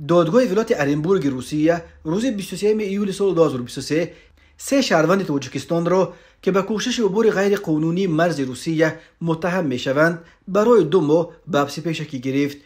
دادگاه ولایت ارنبورگ روسیه روز 23 ایول سال 2023 سه شهروند تاجیکستان را که به کوشش عبور غیر قانونی مرز روسیه متهم میشوند برای 2 ماه به حبس پیشکی گرفت.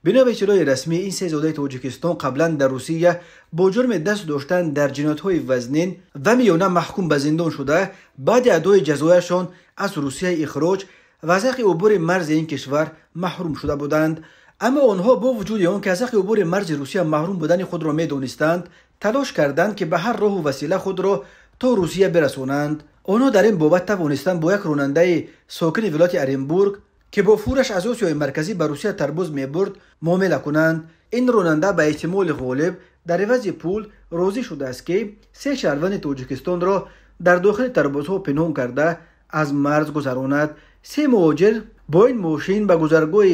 بنا به اطلاع رسمی این سه زاده تاجیکستان قبلا در روسیه با جرم دست داشتن در جنایت‌های وزنین و میانه محکوم به زندان شده بعد ادای جزایشان از روسیه اخراج و از حق عبور مرز این کشور محروم شده بودند. اما آنها با وجود آن که از حق عبور مرز روسیه محروم بودن خود را میدانستند تلاش کردند که به هر راه و وسیله خود را تا روسیه برسانند. آنها در این بابت توانستند با یک راننده ساکن ولایت ارنبورگ که با فورش از آسیای مرکزی به روسیه تربوز میبرد معامله کنند. این راننده به احتمال غالب در عوض پول راضی شده است که سه شهروند تاجیکستان را در داخل تربوزها پنهان کرده از مرز گذراند. سه مهاجر با این ماشین به گذرگاه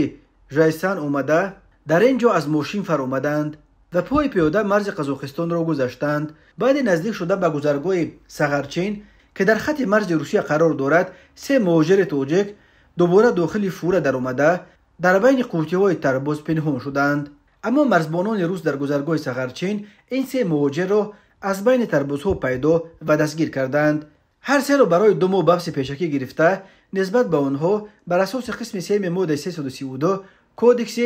ژایسان آمده در اینجا از ماشین فرآمدند و پای پیاده مرز قزاقستان را گذشتند. بعد نزدیک شده به گذرگاه سغرچین که در خط مرز روسیه قرار دارد سه مهاجر تاجیک دوباره داخل فوره در آمده در بین قوطی‌های تربوز پنهان شدند. اما مرزبانان روس در گذرگاه سغرچین این سه مهاجر را از بین تربوزها پیدا و دستگیر کردند. هر سه را برای 2 ماه به حبس پیشکی گرفته نسبت به آنها بر اساس قسم 3 ماده 332 کودکس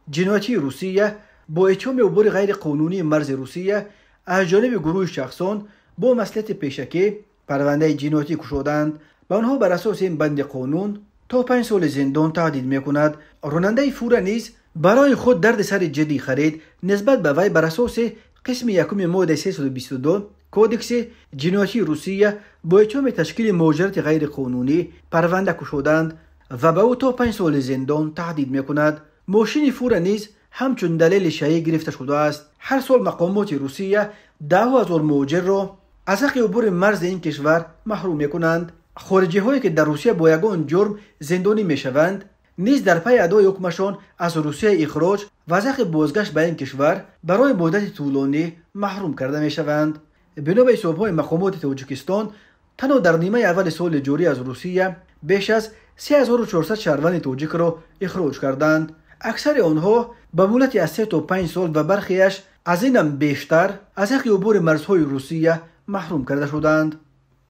جنایتی روسیه با اتهام عبور غیر قانونی مرز روسیه از جانب گروه شخصان با مصلحت پیشکی پرونده جنایتی گشودند. به آنها بر اساس این بند قانون تا 5 سال زندان تهدید میکند. راننده فوره نیز برای خود درد سر جدی خرید. نسبت به وی بر اساس قسم 1 ماده 322 کودکس جنایتی روسیه با اتهام تشکیل مهاجرت غیر قانونی پرونده گشودند و به او تا 5 سال زندان تهدید میکند. ماشین فوره نیز همچون دلیل شایع گرفته شده است. هر سال مقامات روسیه 10,000 مهاجر را از حق عبور مرز این کشور محروم میکنند. خارجی هایی که در روسیه با یگان جرم زندانی میشوند نیز در پی ادای حکمشان از روسیه اخراج و از حق بازگشت به این کشور برای مدت طولانی محروم کرده میشوند. بنا به حساب‌های مقامات تاجیکستان تنها در نیمه اول سال جاری از روسیه بیش از 3400 شهروند تاجیک را اخراج کردند. اکثر آنها به مدت از 3 تا 5 سال و برخیش از اینم بیشتر از حق عبور مرزهای روسیه محروم کرده شدند.